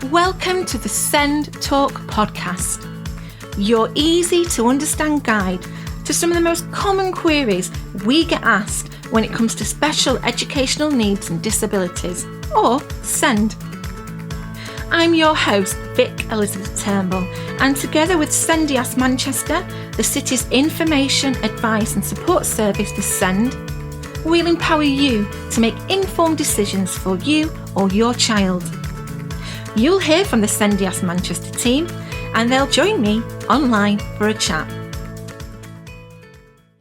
Welcome to the SEND Talk podcast, your easy to understand guide to some of the most common queries we get asked when it comes to special educational needs and disabilities, or SEND. I'm your host, Vic Elizabeth Turnbull, and together with SENDIASS Manchester, the city's information, advice and support service for SEND, we'll empower you to make informed decisions for you or your child. You'll hear from the SENDIASS Manchester team, and they'll join me online for a chat.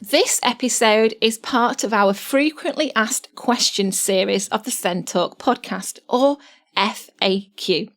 This episode is part of our frequently asked questions series of the SEND Talk podcast, or FAQ.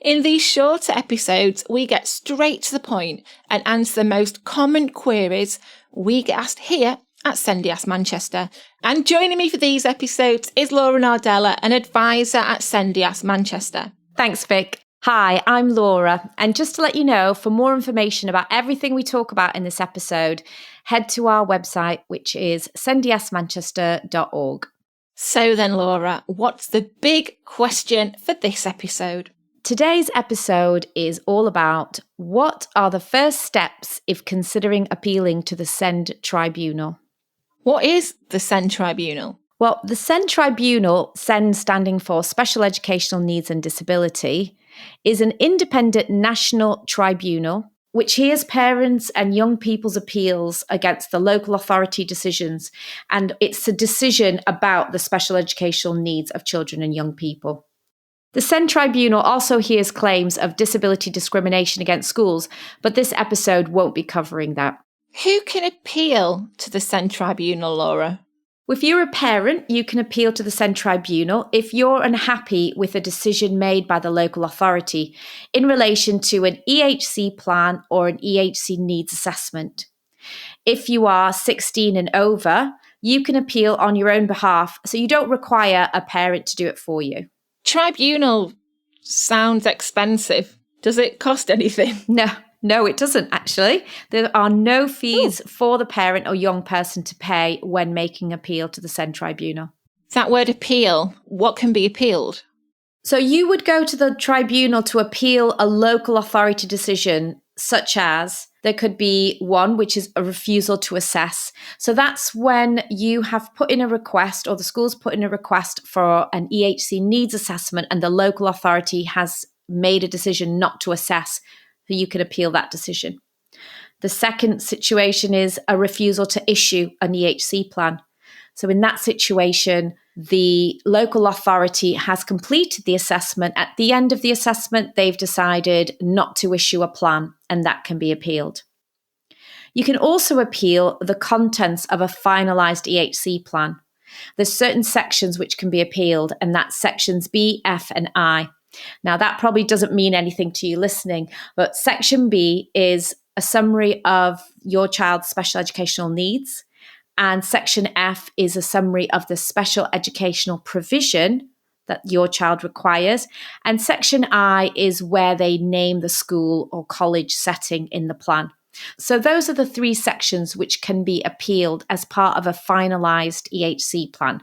In these shorter episodes, we get straight to the point and answer the most common queries we get asked here at SENDIASS Manchester. And joining me for these episodes is Laura Nardella, an advisor at SENDIASS Manchester. Thanks, Vic. Hi, I'm Laura. And just to let you know, for more information about everything we talk about in this episode, head to our website, which is sendiassmanchester.org. So then, Laura, what's the big question for this episode? Today's episode is all about what are the first steps if considering appealing to the SEND Tribunal. What is the SEND Tribunal? Well, the SEND Tribunal, SEND standing for Special Educational Needs and Disability, is an independent national tribunal which hears parents and young people's appeals against the local authority decisions, and it's a decision about the special educational needs of children and young people. The SEND Tribunal also hears claims of disability discrimination against schools, but this episode won't be covering that. Who can appeal to the SEND Tribunal, Laura? If you're a parent, you can appeal to the SEND Tribunal if you're unhappy with a decision made by the local authority in relation to an EHC plan or an EHC needs assessment. If you are 16 and over, you can appeal on your own behalf, so you don't require a parent to do it for you. Tribunal sounds expensive. Does it cost anything? No, it doesn't actually. There are no fees for the parent or young person to pay when making appeal to the SEND Tribunal. That word appeal, what can be appealed? So you would go to the tribunal to appeal a local authority decision, such as there could be one which is a refusal to assess. So that's when you have put in a request, or the school's put in a request for an EHC needs assessment, and the local authority has made a decision not to assess. So you can appeal that decision. The second situation is a refusal to issue an EHC plan. So in that situation, the local authority has completed the assessment. At the end of the assessment, they've decided not to issue a plan, and that can be appealed. You can also appeal the contents of a finalised EHC plan. There's certain sections which can be appealed, and that's sections B, F, and I. Now, that probably doesn't mean anything to you listening, but Section B is a summary of your child's special educational needs, and Section F is a summary of the special educational provision that your child requires, and Section I is where they name the school or college setting in the plan. So those are the three sections which can be appealed as part of a finalised EHC plan.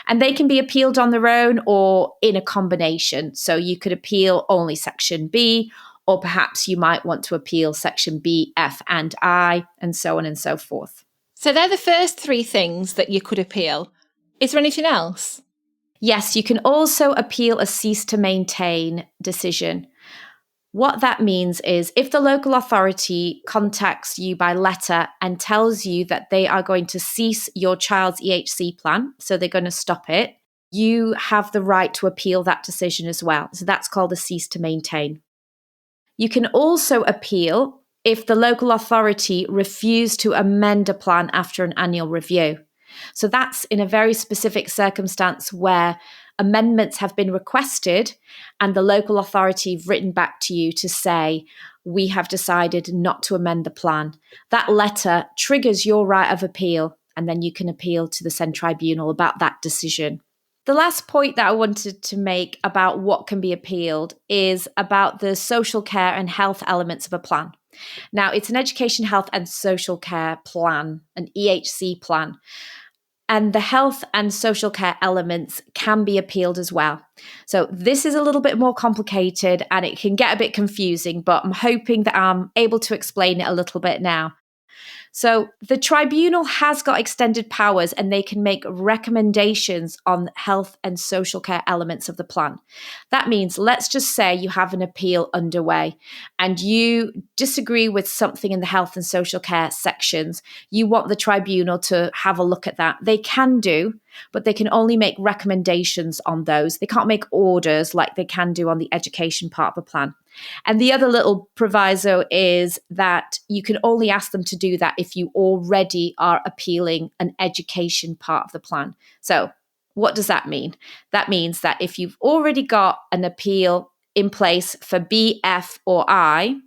And they can be appealed on their own or in a combination. So you could appeal only Section B, or perhaps you might want to appeal Section B, F and I, and so on and so forth. So they're the first three things that you could appeal. Is there anything else? Yes, you can also appeal a cease to maintain decision. What that means is if the local authority contacts you by letter and tells you that they are going to cease your child's EHC plan, so they're going to stop it, you have the right to appeal that decision as well. So that's called a cease to maintain. You can also appeal if the local authority refused to amend a plan after an annual review. So that's in a very specific circumstance where amendments have been requested and the local authority have written back to you to say, we have decided not to amend the plan. That letter triggers your right of appeal, and then you can appeal to the SEND Tribunal about that decision. The last point that I wanted to make about what can be appealed is about the social care and health elements of a plan. Now, it's an education, health and social care plan, an EHC plan. And the health and social care elements can be appealed as well. So this is a little bit more complicated and it can get a bit confusing, but I'm hoping that I'm able to explain it a little bit now. So the tribunal has got extended powers and they can make recommendations on health and social care elements of the plan. That means, let's just say you have an appeal underway and you disagree with something in the health and social care sections. You want the tribunal to have a look at that. They can do, but they can only make recommendations on those. They can't make orders like they can do on the education part of the plan. And the other little proviso is that you can only ask them to do that if you already are appealing an education part of the plan. So what does that mean? That means that if you've already got an appeal in place for B, F, or I,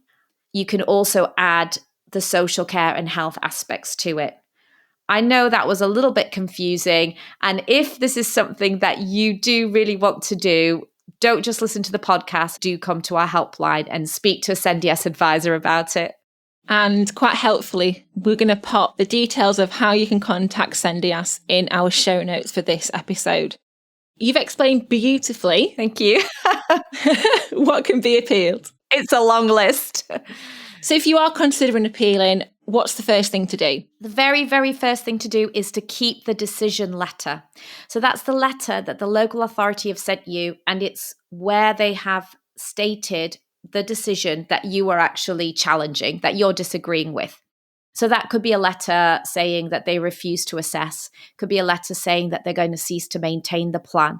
you can also add the social care and health aspects to it. I know that was a little bit confusing. And if this is something that you do really want to do, don't just listen to the podcast, do come to our helpline and speak to a SENDIASS advisor about it. And quite helpfully, we're going to pop the details of how you can contact SENDIASS in our show notes for this episode. You've explained beautifully. Thank you. What can be appealed. It's a long list. So if you are considering appealing, what's the first thing to do? The very, very first thing to do is to keep the decision letter. So that's the letter that the local authority have sent you, and it's where they have stated the decision that you are actually challenging, that you're disagreeing with. So that could be a letter saying that they refuse to assess, could be a letter saying that they're going to cease to maintain the plan.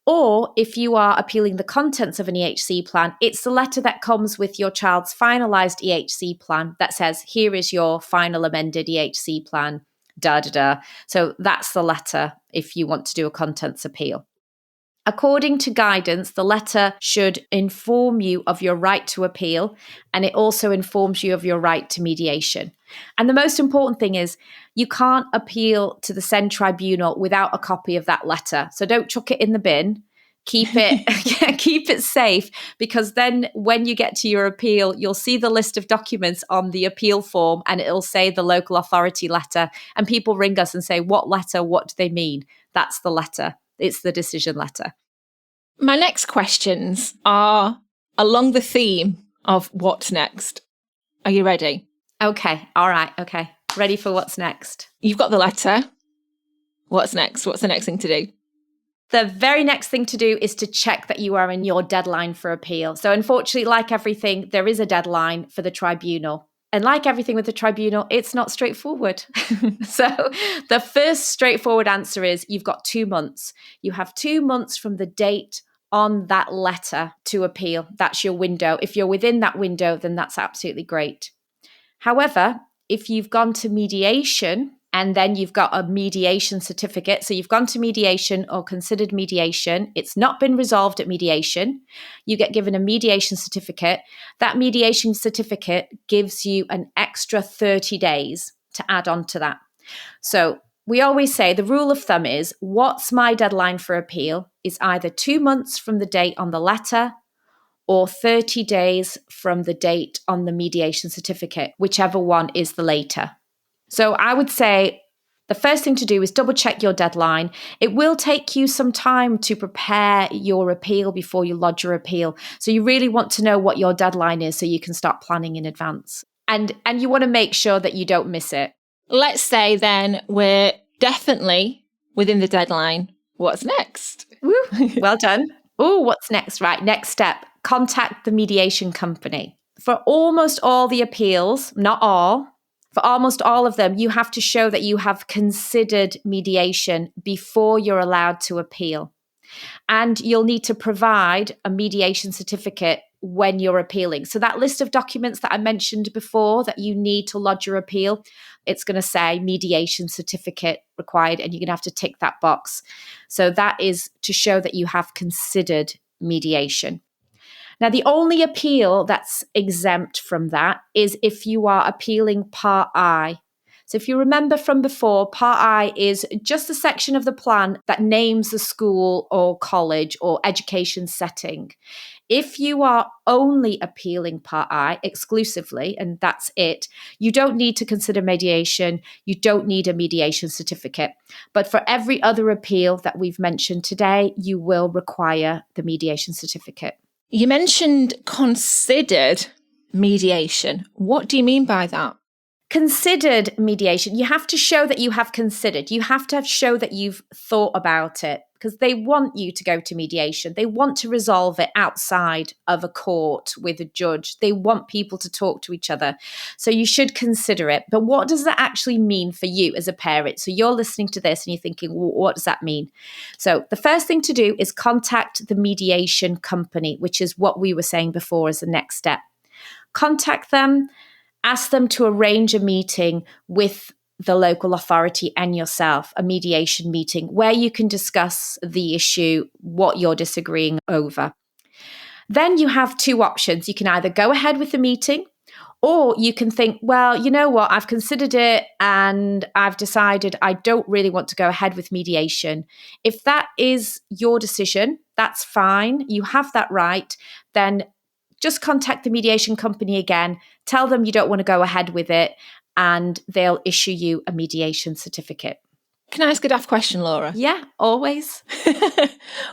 Or if you are appealing the contents of an EHC plan, it's the letter that comes with your child's finalised EHC plan that says, here is your final amended EHC plan, So that's the letter if you want to do a contents appeal. According to guidance, the letter should inform you of your right to appeal, and it also informs you of your right to mediation. And the most important thing is you can't appeal to the SEND Tribunal without a copy of that letter. So don't chuck it in the bin. Keep it safe, because then when you get to your appeal, you'll see the list of documents on the appeal form and it'll say the local authority letter. And people ring us and say, what letter? What do they mean? That's the letter. It's the decision letter. My next questions are along the theme of what's next. Are you ready? Okay. All right. Okay. Ready for what's next. You've got the letter. What's next? What's the next thing to do? The very next thing to do is to check that you are in your deadline for appeal. So unfortunately, like everything, there is a deadline for the tribunal. And like everything with the tribunal, it's not straightforward. So the first straightforward answer is you've got 2 months. You have 2 months from the date on that letter to appeal. That's your window. If you're within that window, then that's absolutely great. However, if you've gone to mediation and then you've got a mediation certificate, so you've gone to mediation or considered mediation, it's not been resolved at mediation, you get given a mediation certificate. That mediation certificate gives you an extra 30 days to add on to that. So we always say the rule of thumb is, what's my deadline for appeal is either 2 months from the date on the letter or 30 days from the date on the mediation certificate, whichever one is the later. So I would say the first thing to do is double check your deadline. It will take you some time to prepare your appeal before you lodge your appeal. So you really want to know what your deadline is so you can start planning in advance. And you want to make sure that you don't miss it. Let's say then we're definitely within the deadline. What's next? Woo, well done. Oh, what's next? Right, next step. Contact the mediation company. For almost all the appeals, not all, for almost all of them, you have to show that you have considered mediation before you're allowed to appeal. And you'll need to provide a mediation certificate when you're appealing. So that list of documents that I mentioned before that you need to lodge your appeal, it's going to say mediation certificate required, and you're going to have to tick that box. So that is to show that you have considered mediation. Now, the only appeal that's exempt from that is if you are appealing Part I. So if you remember from before, Part I is just the section of the plan that names the school or college or education setting. If you are only appealing Part I exclusively, and that's it, you don't need to consider mediation. You don't need a mediation certificate. But for every other appeal that we've mentioned today, you will require the mediation certificate. You mentioned considered mediation. What do you mean by that? Considered mediation, you have to show that you have considered. You have to show that you've thought about it, because they want you to go to mediation. They want to resolve it outside of a court with a judge. They want people to talk to each other. So you should consider it. But what does that actually mean for you as a parent? So you're listening to this and you're thinking, well, what does that mean? So the first thing to do is contact the mediation company, which is what we were saying before as the next step. Contact them. Ask them to arrange a meeting with the local authority and yourself, a mediation meeting where you can discuss the issue, what you're disagreeing over. Then you have two options. You can either go ahead with the meeting, or you can think, well, you know what, I've considered it and I've decided I don't really want to go ahead with mediation. If that is your decision, that's fine. You have that right. Then just contact the mediation company again, tell them you don't want to go ahead with it, and they'll issue you a mediation certificate. Can I ask a daft question, Laura? Yeah, always.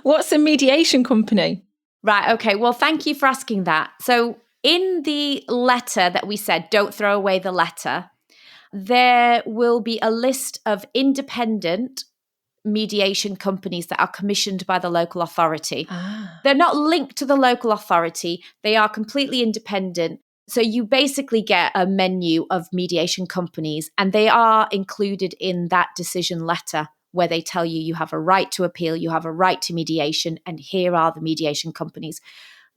What's a mediation company? Right, okay. Well, thank you for asking that. So in the letter that we said, don't throw away the letter, there will be a list of independent mediation companies that are commissioned by the local authority. They're not linked to the local authority. They are completely independent. So you basically get a menu of mediation companies, and they are included in that decision letter where they tell you you have a right to appeal, you have a right to mediation, and here are the mediation companies.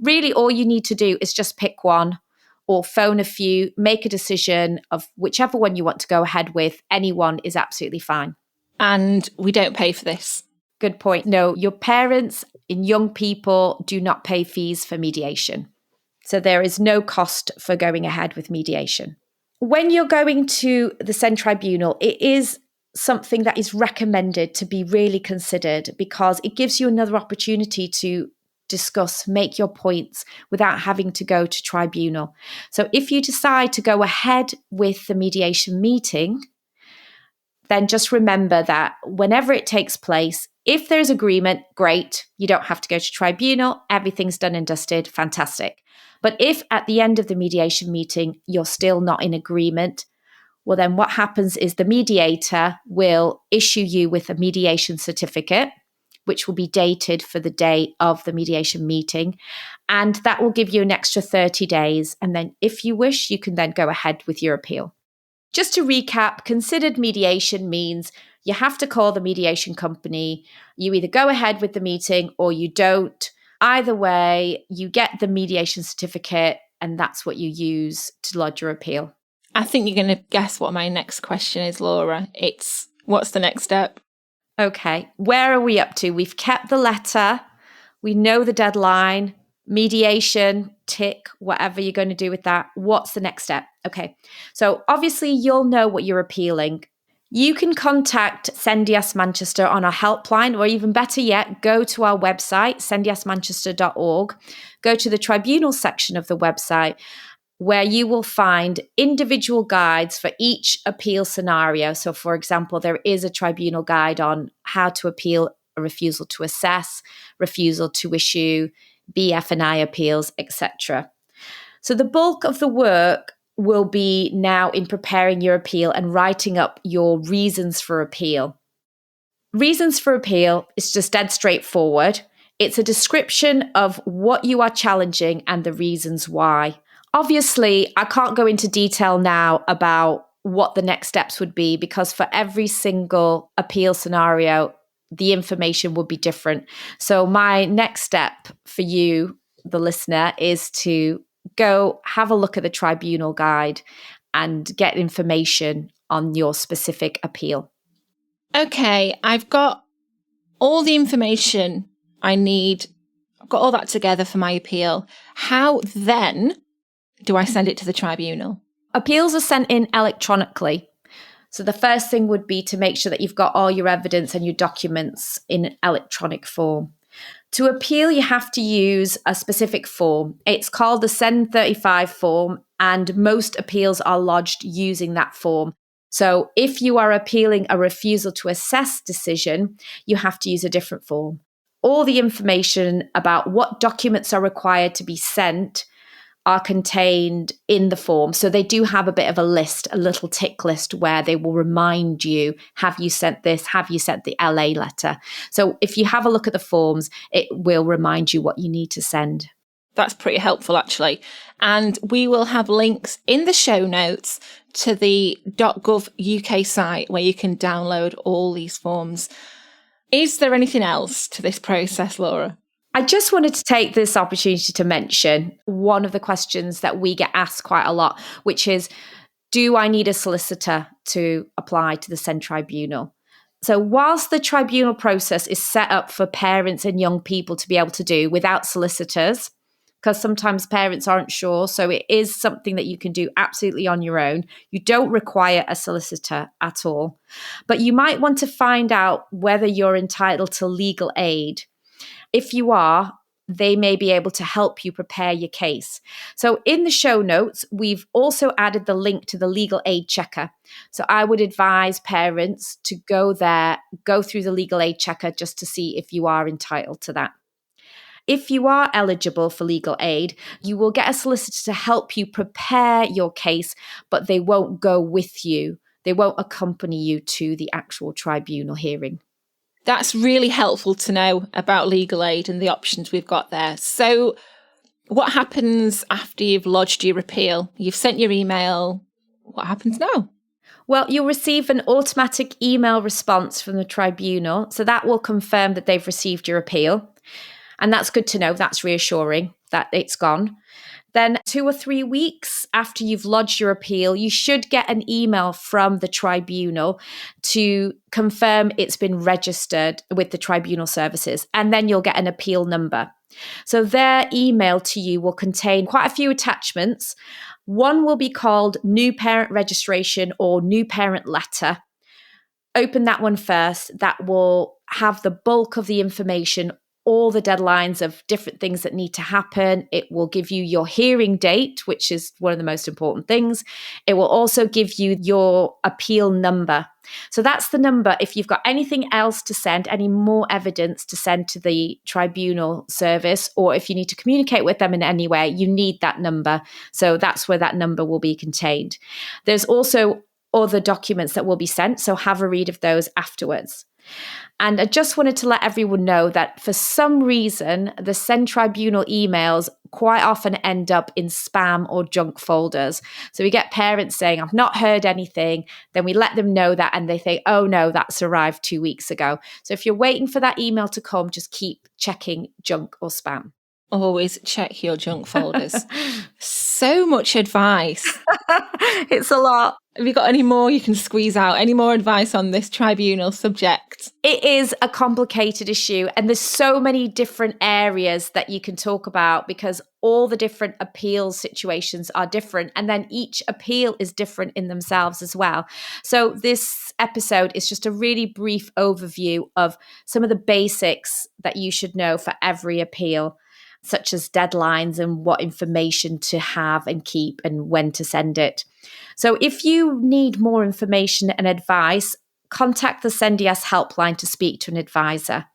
Really, all you need to do is just pick one or phone a few, make a decision of whichever one you want to go ahead with. Anyone is absolutely fine. And we don't pay for this. Good point. No, your parents and young people do not pay fees for mediation. So there is no cost for going ahead with mediation. When you're going to the SEND Tribunal, it is something that is recommended to be really considered, because it gives you another opportunity to discuss, make your points without having to go to tribunal. So if you decide to go ahead with the mediation meeting, then just remember that whenever it takes place, if there's agreement, great, you don't have to go to tribunal, everything's done and dusted, fantastic. But if at the end of the mediation meeting, you're still not in agreement, well, then what happens is the mediator will issue you with a mediation certificate, which will be dated for the day of the mediation meeting. And that will give you an extra 30 days. And then if you wish, you can then go ahead with your appeal. Just to recap, considered mediation means you have to call the mediation company. You either go ahead with the meeting or you don't. Either way, you get the mediation certificate, and that's what you use to lodge your appeal. I think you're going to guess what my next question is, Laura. It's, what's the next step? Okay, where are we up to? We've kept the letter. We know the deadline. Mediation, tick, whatever you're going to do with that. What's the next step? Okay, so obviously you'll know what you're appealing. You can contact SENDIASS Manchester on our helpline, or even better yet, go to our website, sendiassmanchester.org, go to the tribunal section of the website, where you will find individual guides for each appeal scenario. So, for example, there is a tribunal guide on how to appeal a refusal to assess, refusal to issue, BF&I appeals, etc. So the bulk of the work will be now in preparing your appeal and writing up your reasons for appeal. Reasons for appeal is just dead straightforward. It's a description of what you are challenging and the reasons why. Obviously, I can't go into detail now about what the next steps would be, because for every single appeal scenario, the information will be different. So my next step for you, the listener, is to go have a look at the tribunal guide and get information on your specific appeal. Okay, I've got all the information I need. I've got all that together for my appeal. How then do I send it to the tribunal? Appeals are sent in electronically. So the first thing would be to make sure that you've got all your evidence and your documents in electronic form. To appeal, you have to use a specific form. It's called the SEND 35 form, and most appeals are lodged using that form. So if you are appealing a refusal to assess decision, you have to use a different form. All the information about what documents are required to be sent are contained in the form. So they do have a bit of a list, a little tick list where they will remind you, have you sent this? Have you sent the LA letter? So if you have a look at the forms, it will remind you what you need to send. That's pretty helpful, actually. And we will have links in the show notes to the .gov UK site where you can download all these forms. Is there anything else to this process, Laura? I just wanted to take this opportunity to mention one of the questions that we get asked quite a lot, which is, do I need a solicitor to apply to the SEND Tribunal? So whilst the tribunal process is set up for parents and young people to be able to do without solicitors, because sometimes parents aren't sure, so it is something that you can do absolutely on your own. You don't require a solicitor at all. But you might want to find out whether you're entitled to legal aid. If you are, they may be able to help you prepare your case. So in the show notes, we've also added the link to the legal aid checker. So I would advise parents to go there, go through the legal aid checker just to see if you are entitled to that. If you are eligible for legal aid, you will get a solicitor to help you prepare your case, but they won't go with you. They won't accompany you to the actual tribunal hearing. That's really helpful to know about legal aid and the options we've got there. So what happens after you've lodged your appeal? You've sent your email. What happens now? Well, you'll receive an automatic email response from the tribunal. So that will confirm that they've received your appeal. And that's good to know. That's reassuring that it's gone. Then 2 or 3 weeks after you've lodged your appeal, you should get an email from the tribunal to confirm it's been registered with the tribunal services. And then you'll get an appeal number. So their email to you will contain quite a few attachments. One will be called New Parent Registration or New Parent Letter. Open that one first. That will have the bulk of the information, all the deadlines of different things that need to happen. It will give you your hearing date, which is one of the most important things. It will also give you your appeal number. So that's the number. If you've got anything else to send, any more evidence to send to the tribunal service, or if you need to communicate with them in any way, you need that number. So that's where that number will be contained. There's also other documents that will be sent, so have a read of those afterwards. And I just wanted to let everyone know that for some reason, the SEND Tribunal emails quite often end up in spam or junk folders. So we get parents saying, I've not heard anything. Then we let them know that and they think, oh no, that's arrived 2 weeks ago. So if you're waiting for that email to come, just keep checking junk or spam. Always check your junk folders. So much advice. It's a lot. Have you got any more you can squeeze out? Any more advice on this tribunal subject? It is a complicated issue, and there's so many different areas that you can talk about because all the different appeals situations are different, and then each appeal is different in themselves as well. So this episode is just a really brief overview of some of the basics that you should know for every appeal, such as deadlines and what information to have and keep and when to send it. So if you need more information and advice, contact the SENDIASS helpline to speak to an advisor.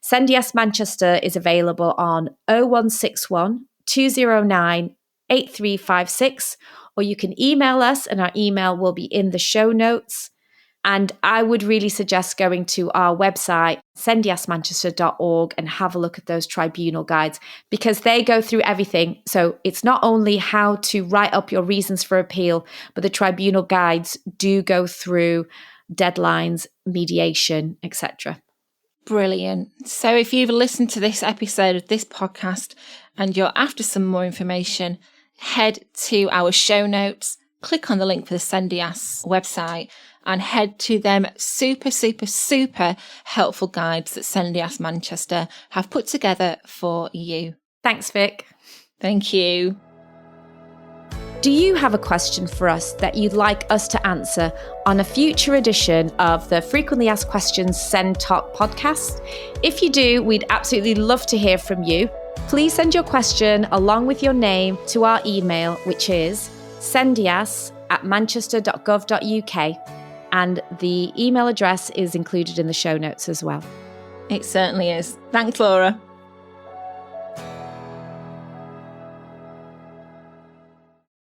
SENDIASS Manchester is available on 0161 209 8356, or you can email us and our email will be in the show notes. And I would really suggest going to our website, sendiassmanchester.org, and have a look at those tribunal guides because they go through everything. So it's not only how to write up your reasons for appeal, but the tribunal guides do go through deadlines, mediation, etc. Brilliant. So if you've listened to this episode of this podcast and you're after some more information, head to our show notes, click on the link for the SENDIASS website, and head to them super helpful guides that SENDIASS Manchester have put together for you. Thanks, Vic. Thank you. Do you have a question for us that you'd like us to answer on a future edition of the Frequently Asked Questions SEND Talk podcast? If you do, we'd absolutely love to hear from you. Please send your question along with your name to our email, which is sendiass@manchester.gov.uk. And the email address is included in the show notes as well. It certainly is. Thanks, Laura.